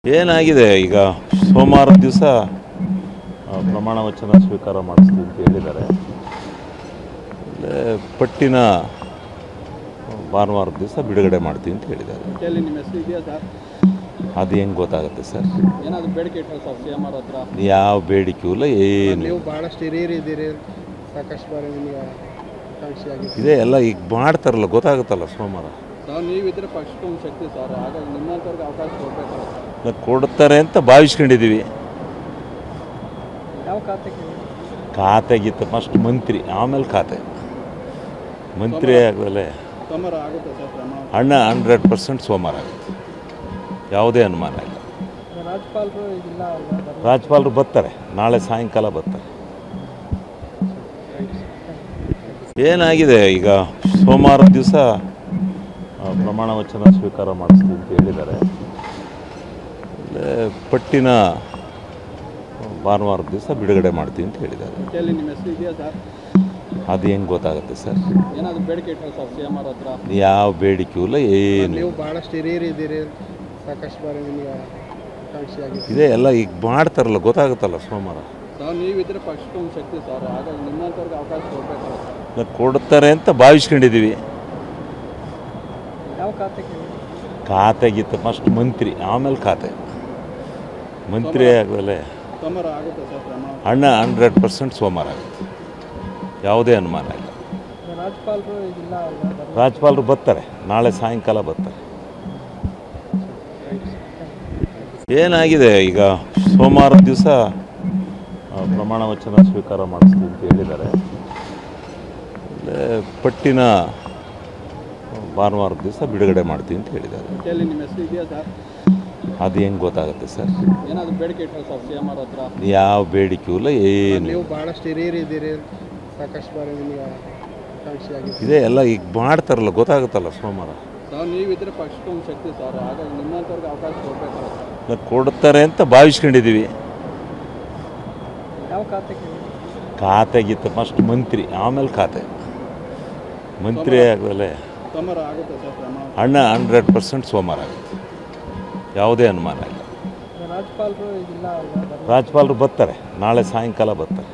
ಏನಾಗಿದೆ ಈಗ ಸೋಮವಾರ ದಿವಸ ಪ್ರಮಾಣ ವಚನ ಸ್ವೀಕಾರ ಮಾಡಿಸ್ತೀವಿ ಅಂತ ಹೇಳಿದ್ದಾರೆ. ಪಟ್ಟಿನ ಭಾನುವಾರ ದಿವಸ ಬಿಡುಗಡೆ ಮಾಡ್ತೀವಿ ಅಂತ ಹೇಳಿದ್ದಾರೆ. ಅದು ಹೆಂಗೆ ಗೊತ್ತಾಗುತ್ತೆ ಸರ್? ಯಾವ ಬೇಡಿಕೆಯೂ ಇಲ್ಲ, ಏನು ನೀವು ಭಾಳಷ್ಟು ಹಿರಿಯರಿದ್ದೀರಿ, ಸಾಕಷ್ಟು ಬಾರಿ ನಿಮಗೆ ಆಕಾಂಕ್ಷಿ ಆಗಿದೆ. ಇದೇ ಎಲ್ಲ ಈಗ ಮಾಡ್ತಾರಲ್ಲ, ಗೊತ್ತಾಗುತ್ತಲ್ಲ ಸೋಮವಾರ. ನೀವಿದ್ರೆ ಪಕ್ಷಕ್ಕೊಂದು ಶಕ್ತಿ ಸರ್, ಹಾಗಾಗಿ ನಿಮ್ಮಂಥವ್ರಿಗೆ ಅವಕಾಶ ಕೊಡಬೇಕಲ್ಲ. ಕೊಡ್ತಾರೆ ಅಂತ ಭಾವಿಸ್ಕೊಂಡಿದ್ದೀವಿ. ಯಾವ ಖಾತೆಗೆ? ಖಾತೆಗಿತ್ತು ಫಸ್ಟ್ ಮಂತ್ರಿ, ಆಮೇಲೆ ಖಾತೆ. ಮಂತ್ರಿ ಆಗಲೇ ಸೋಮವಾರ ಆಗುತ್ತೆ ಸರ್ ಕ್ರಮ? 100% ಸೋಮವಾರ ಆಗುತ್ತೆ, ಯಾವುದೇ ಅನುಮಾನ ಇಲ್ಲ. ರಾಜ್ಯಪಾಲರು ಇಲ್ಲ, ರಾಜ್ಯಪಾಲರು ಬರ್ತಾರೆ, ನಾಳೆ ಸಾಯಂಕಾಲ ಬರ್ತಾರೆ. ಏನಾಗಿದೆ ಈಗ ಸೋಮವಾರ ದಿವಸ ಪ್ರಮಾಣ ವಚನ ಸ್ವೀಕಾರ ಮಾಡಿಸ್ತೀವಿ ಅಂತ ಹೇಳಿದ್ದಾರೆ. ಪಟ್ಟಿನ ಭಾನುವಾರ ದಿವಸ ಬಿಡುಗಡೆ ಮಾಡ್ತೀವಿ ಅಂತ ಹೇಳಿದ್ದಾರೆ. ನಿಮ್ಮ ಹೆಸರು ಇದೆಯಾ ಸರ್? ಅದು ಹೆಂಗೆ ಗೊತ್ತಾಗುತ್ತೆ ಸರ್? ಏನಾದರೂ ಬೇಡಿಕೆ ಇಟ್ಟರೆ ಸರ್ ಸಿ ಎಂ ಅವ್ರ ಹತ್ರ? ಯಾವ ಬೇಡಿಕೆಯೂ ಇಲ್ಲ, ಏನು. ನೀವು ಭಾಳಷ್ಟು ಹಿರಿಯರಿದ್ದೀರಿ, ಸಾಕಷ್ಟು ಬಾರಿ ನಿಮಗೆ ಆಕಾಂಕ್ಷಿ ಆಗಿದೆ. ಇದೇ ಎಲ್ಲ ಈಗ ಮಾಡ್ತಾರಲ್ಲ, ಗೊತ್ತಾಗುತ್ತಲ್ಲ ಸೋಮವಾರ. ನೀವಿದ್ರೆ ಪಕ್ಷಕ್ಕೊಂದು ಶಕ್ತಿ ಸರ್, ಹಾಗಾಗಿ ನಿಮ್ಮಂಥವ್ರಿಗೆ ಅವಕಾಶ ಕೊಡಬೇಕಲ್ಲ. ಕೊಡ್ತಾರೆ ಅಂತ ಭಾವಿಸ್ಕೊಂಡಿದ್ದೀವಿ. ಯಾವ ಖಾತೆಗೆ? ಖಾತೆಗಿತ್ತು ಫಸ್ಟ್ ಮಂತ್ರಿ, ಆಮೇಲೆ ಖಾತೆ. ಮಂತ್ರಿ ಆಗಲೇ ಸೋಮವಾರ ಆಗುತ್ತೆ ಸರ್ ಕ್ರಮ? 100% ಸೋಮವಾರ ಆಗುತ್ತೆ, ಯಾವುದೇ ಅನುಮಾನ ಇಲ್ಲ. ರಾಜ್ಯಪಾಲರು ಇಲ್ಲ, ರಾಜ್ಯಪಾಲರು ಬರ್ತಾರೆ, ನಾಳೆ ಸಾಯಂಕಾಲ ಬರ್ತಾರೆ. ಏನಾಗಿದೆ ಈಗ ಸೋಮವಾರ ದಿವಸ ಪ್ರಮಾಣ ವಚನ ಸ್ವೀಕಾರ ಮಾಡಿಸ್ತೀವಿ ಅಂತ ಹೇಳಿದ್ದಾರೆ. ಪಟ್ಟಿನ ಭಾನುವಾರ ದಿವಸ ಬಿಡುಗಡೆ ಮಾಡ್ತೀವಿ ಅಂತ ಹೇಳಿದ್ದಾರೆ. ನಿಮ್ಮ ಹೆಸರು ಇದೆಯಾ ಸರ್? ಅದು ಹೆಂಗೆ ಗೊತ್ತಾಗುತ್ತೆ ಸರ್? ಏನಾದರೂ ಬೇಡಿಕೆ ಇಟ್ಟರೆ ಸರ್ ಸಿ ಎಂ ಅವ್ರ ಹತ್ರ? ಯಾವ ಬೇಡಿಕೆಯೂ ಇಲ್ಲ, ಏನು. ನೀವು ಭಾಳಷ್ಟು ಹಿರಿಯರಿದ್ದೀರಿ, ಸಾಕಷ್ಟು ಬಾರಿ ನಿಮಗೆ ಆಕಾಂಕ್ಷಿ ಆಗಿದೆ. ಇದೇ ಎಲ್ಲ ಈಗ ಮಾಡ್ತಾರಲ್ಲ, ಗೊತ್ತಾಗುತ್ತಲ್ಲ ಸೋಮವಾರ. ನೀವಿದ್ರೆ ಪಕ್ಷಕ್ಕೊಂದು ಶಕ್ತಿ ಸರ್, ಹಾಗಾಗಿ ನಿಮ್ಮಂಥವ್ರಿಗೆ ಅವಕಾಶ ಕೊಡಬೇಕಲ್ಲ. ಕೊಡ್ತಾರೆ ಅಂತ ಭಾವಿಸ್ಕೊಂಡಿದ್ದೀವಿ. ಯಾವ ಖಾತೆಗೆ? ಖಾತೆಗಿತ್ತು ಫಸ್ಟ್ ಮಂತ್ರಿ, ಆಮೇಲೆ ಖಾತೆ. ಮಂತ್ರಿ ಆಗಲೇ ಸೋಮವಾರ ಆಗುತ್ತೆ ಸರ್ ಕ್ರಮ? 100% ಸೋಮವಾರ ಆಗುತ್ತೆ, ಯಾವುದೇ ಅನುಮಾನ ಇಲ್ಲ. ರಾಜ್ಯಪಾಲರು ಇಲ್ಲ, ರಾಜ್ಯಪಾಲರು ಬರ್ತಾರೆ, ನಾಳೆ ಸಾಯಂಕಾಲ ಬರ್ತಾರೆ.